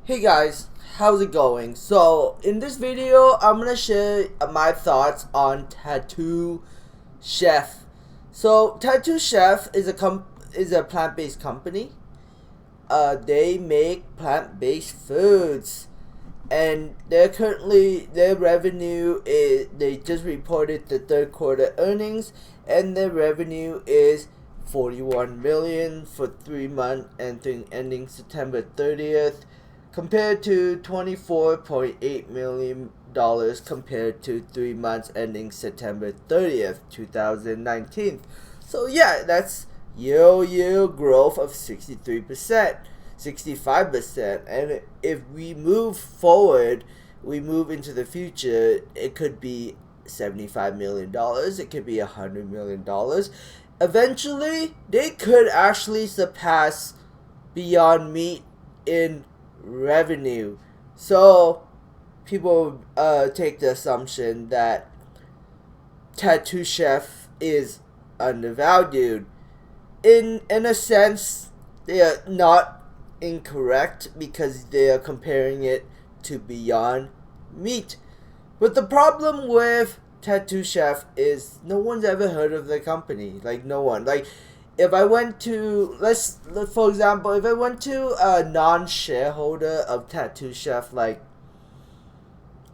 Hey guys, how's it going? So in this video, I'm gonna share my thoughts on Tattoo Chef. So Tattoo Chef is a plant-based company. They make plant-based foods, and their revenue is they just reported the third quarter earnings, and their revenue is 41 million for 3 months ending September 30th, compared to $24.8 million compared to 3 months ending September 30th, 2019. So yeah, that's year growth of 63%, 65%. And if we move forward, we move into the future, it could be $75 million, it could be $100 million. Eventually, they could actually surpass Beyond Meat in revenue. So people take the assumption that Tattoo Chef is undervalued. In a sense, they are not incorrect because they are comparing it to Beyond Meat. But the problem with Tattoo Chef is no one's ever heard of the company. Like, no one. Like, if I went to, for example, if I went to a non-shareholder of Tattoo Chef, like,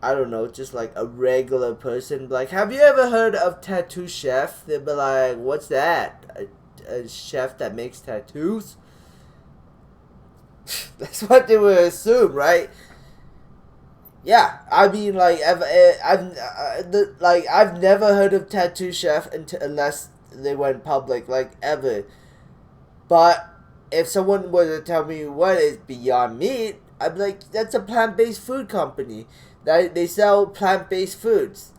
I don't know, just like a regular person, like, have you ever heard of Tattoo Chef? They'd be like, what's that? A chef that makes tattoos? That's what they would assume, right? Yeah, I mean, like, I've never heard of Tattoo Chef unless they went public, like, ever. But if someone were to tell me what is Beyond Meat, I'd be like, that's a plant-based food company. That they sell plant-based foods,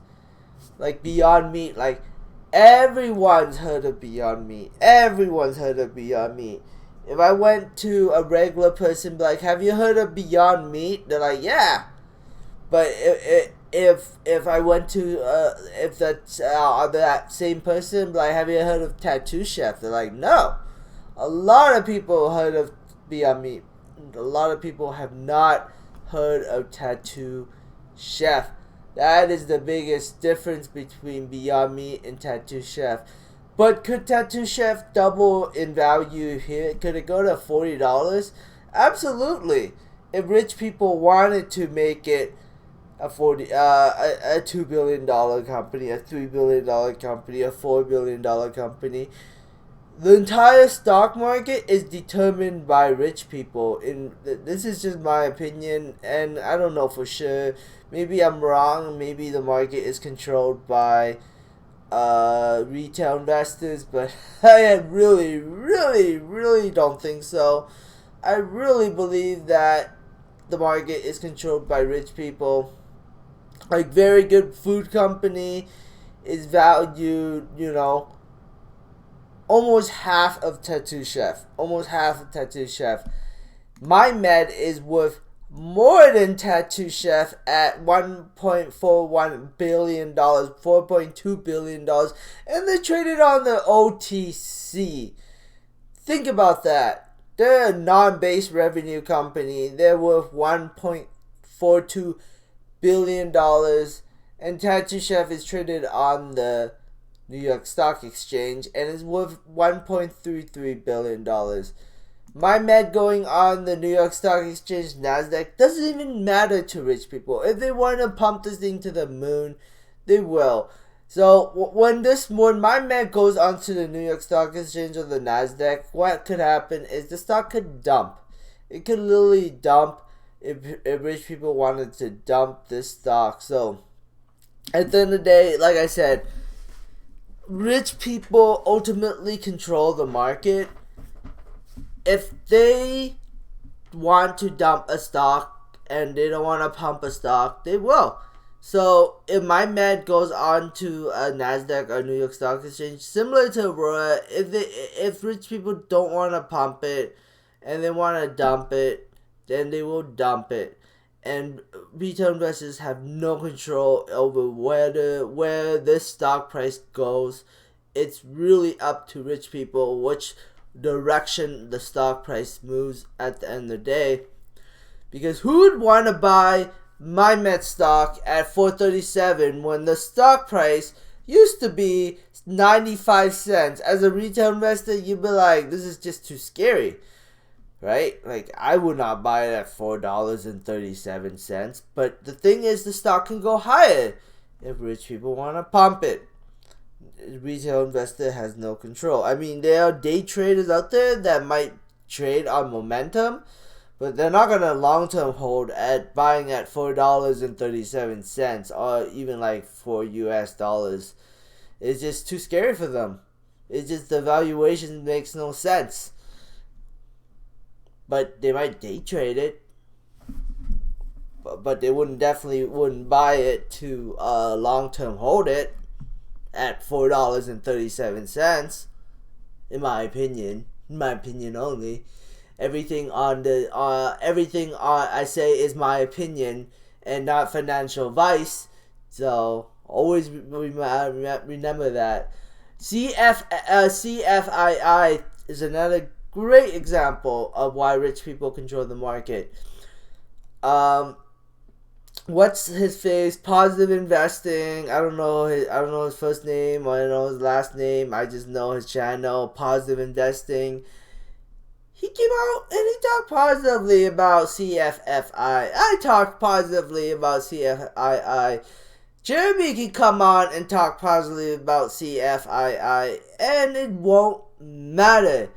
like Beyond Meat. Like, everyone's heard of Beyond Meat. Everyone's heard of Beyond Meat. If I went to a regular person, be like, have you heard of Beyond Meat? They're like, yeah. But if I went to if that same person, like, have you heard of Tattoo Chef? They're like, no. A lot of people heard of Beyond Meat. A lot of people have not heard of Tattoo Chef. That is the biggest difference between Beyond Meat and Tattoo Chef. But could Tattoo Chef double in value here? Could it go to $40? Absolutely. If rich people wanted to make it a $2 billion company, a $3 billion company, a $4 billion company. The entire stock market is determined by rich people. This is just my opinion, and I don't know for sure. Maybe I'm wrong. Maybe the market is controlled by retail investors, but I really don't think so. I really believe that the market is controlled by rich people. Like, very good food company is valued, almost half of Tattoo Chef. Almost half of Tattoo Chef. MyMed is worth more than Tattoo Chef at $1.41 billion, $4.2 billion, and they're traded on the OTC. Think about that. They're a non-base revenue company. They're worth $1.42 billion, and Tattoo Chef is traded on the New York Stock Exchange and is worth $1.33 billion. MyMed going on the New York Stock Exchange, NASDAQ, doesn't even matter to rich people. If they want to pump this thing to the moon, they will. So when MyMed goes onto the New York Stock Exchange or the NASDAQ, what could happen is the stock could dump. It could literally dump if rich people wanted to dump this stock. So at the end of the day, like I said, rich people ultimately control the market. If they want to dump a stock and they don't want to pump a stock, they will. So if MyMed goes on to a NASDAQ or New York Stock Exchange, similar to Aurora, if rich people don't want to pump it and they want to dump it, then they will dump it. And retail investors have no control over where this stock price goes. It's really up to rich people which direction the stock price moves at the end of the day. Because who would want to buy MyMed stock at $4.37 when the stock price used to be 95 cents? As a retail investor, you'd be like, this is just too scary, right? Like, I would not buy it at $4.37. But the thing is, the stock can go higher if rich people want to pump it. Retail investor has no control. I mean, there are day traders out there that might trade on momentum, but they're not gonna long-term hold at buying at $4.37 or even like $4 US. It's just too scary for them. It's just the valuation makes no sense. But they might day trade it, but they definitely wouldn't buy it to long-term hold it at $4.37. In my opinion only. Everything on I say is my opinion and not financial advice. So always remember that. CFII is another great example of why rich people control the market. What's his face? Positive Investing. I don't know his first name, or I don't know his last name. I just know his channel, Positive Investing. He came out and he talked positively about CFFI. I talked positively about CFII. Jeremy can come on and talk positively about CFII, and it won't matter.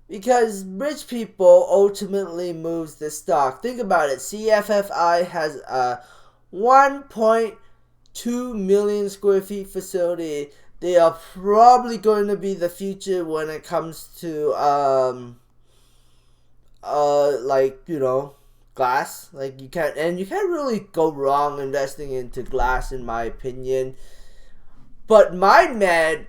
Because rich people ultimately moves the stock. Think about it. CFFI has a 1.2 million square feet facility. They are probably going to be the future when it comes to glass. Like you can't really go wrong investing into glass, in my opinion. But MyMed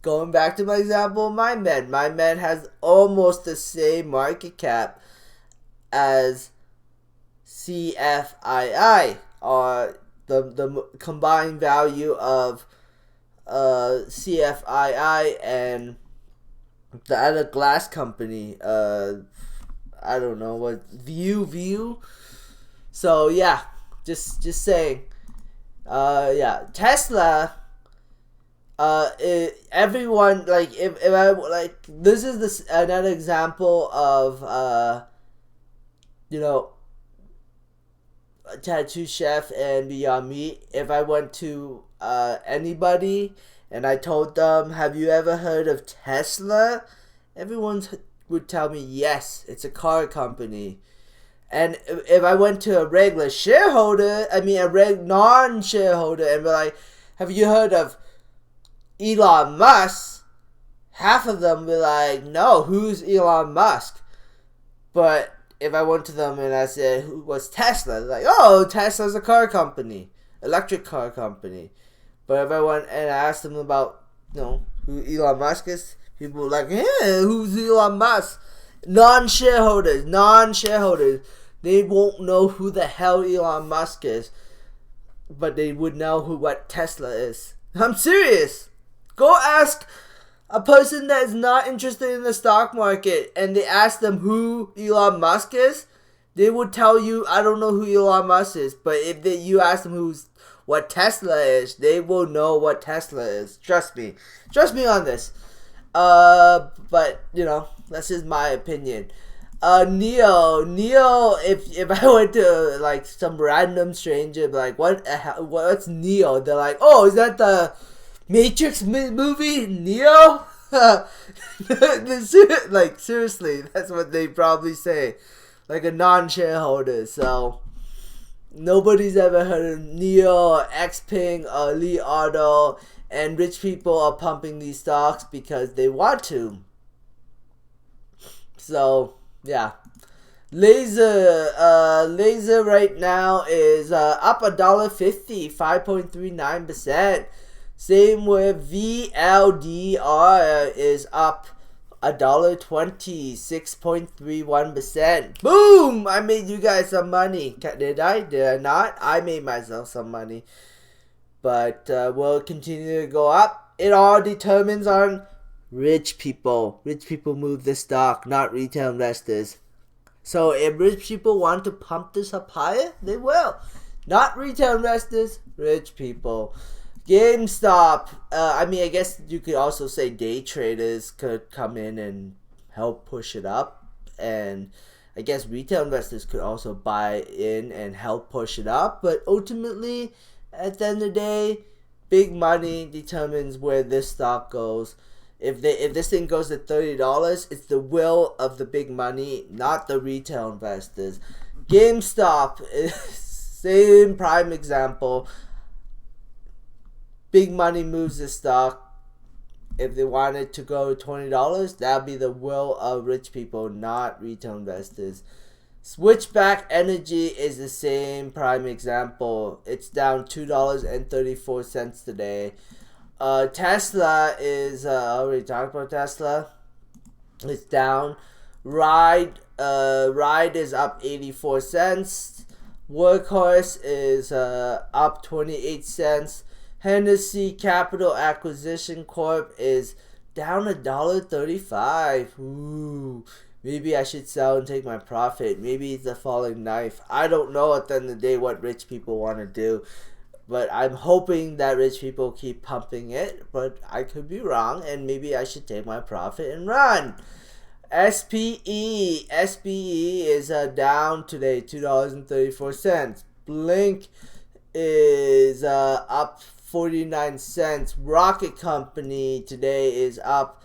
going back to my example, MyMed has almost the same market cap as CFII, or the combined value of CFII and the other glass company. I don't know what View. So yeah, just saying. Tesla. Everyone, like, if I, like, this is another example of a Tattoo Chef and Beyond Meat. If I went to anybody and I told them, have you ever heard of Tesla? Everyone would tell me yes, it's a car company. And if I went to a regular shareholder, a non-shareholder, and be like, have you heard of Elon Musk? Half of them be like, no, who's Elon Musk? But if I went to them and I said, who was Tesla? They're like, oh, Tesla's a car company, electric car company. But if I went and asked them about, who Elon Musk is, people were like, yeah, who's Elon Musk? Non-shareholders, they won't know who the hell Elon Musk is, but they would know what Tesla is. I'm serious. Go ask a person that is not interested in the stock market and they ask them who Elon Musk is, they would tell you, I don't know who Elon Musk is. But if you ask them what Tesla is, they will know what Tesla is. Trust me on this. But that's just my opinion. Neo, if I went to like some random stranger, like, what's Neo? They're like, oh, is that the Matrix movie, Neo? Like, seriously, that's what they probably say, like a non-shareholder. So nobody's ever heard of Neo or Xpeng or Li Auto, and rich people are pumping these stocks because they want to. So yeah, Laser right now is up $1.50, 5.39%. Same with VLDR is up $1.20, 6.31%. Boom! I made you guys some money. Did I? Did I not? I made myself some money. But will continue to go up. It all determines on rich people. Rich people move the stock, not retail investors. So if rich people want to pump this up higher, they will. Not retail investors, rich people. GameStop, I guess you could also say day traders could come in and help push it up. And I guess retail investors could also buy in and help push it up. But ultimately, at the end of the day, big money determines where this stock goes. If this thing goes to $30, it's the will of the big money, not the retail investors. GameStop is same prime example. Big money moves the stock. If they wanted to go to $20, that'd be the will of rich people, not retail investors. Switchback Energy is the same prime example. It's down $2.34 today. Tesla is already talked about Tesla. It's down. Ride is up 84 cents. Workhorse is up 28 cents. Hennessy Capital Acquisition Corp is down $1.35. Ooh, maybe I should sell and take my profit. Maybe it's a falling knife. I don't know at the end of the day what rich people want to do. But I'm hoping that rich people keep pumping it. But I could be wrong. And maybe I should take my profit and run. SPE is down today, $2.34. Blink is up 49 cents. Rocket Company today is up.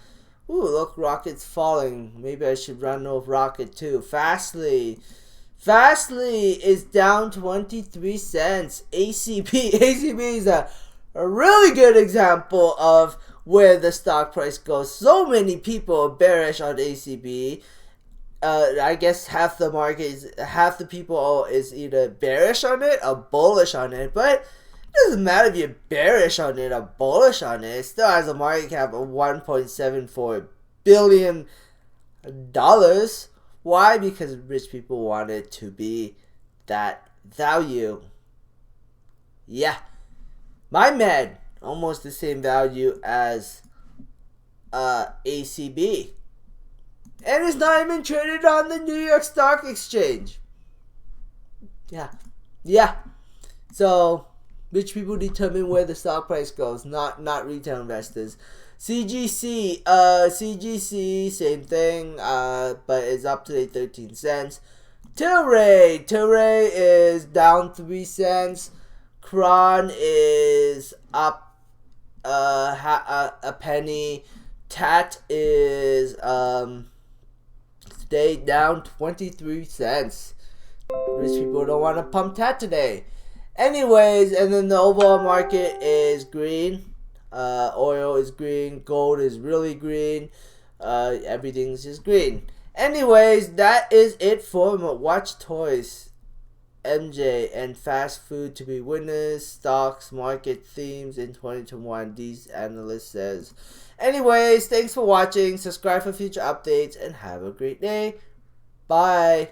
Ooh, look, Rocket's falling. Maybe I should run off Rocket too. Fastly is down 23 cents. ACB is a really good example of where the stock price goes. So many people are bearish on ACB. I guess half the people is either bearish on it or bullish on it. But it doesn't matter if you're bearish on it or bullish on it. It still has a market cap of $1.74 billion. Why? Because rich people want it to be that value. Yeah. MyMed, almost the same value as ACB. And it's not even traded on the New York Stock Exchange. Yeah. So, rich people determine where the stock price goes, not retail investors. CGC, same thing, but it's up today 13 cents. Tilray is down 3 cents. Kron is up a penny. TAT is today down 23 cents. Rich people don't want to pump TAT today. Anyways, and then the overall market is green. Oil is green. Gold is really green. Everything's just green. Anyways, that is it for Watch Toys, MJ, and fast food to be winners, stocks, market themes in 2021. These analysts says. Anyways, thanks for watching. Subscribe for future updates and have a great day. Bye.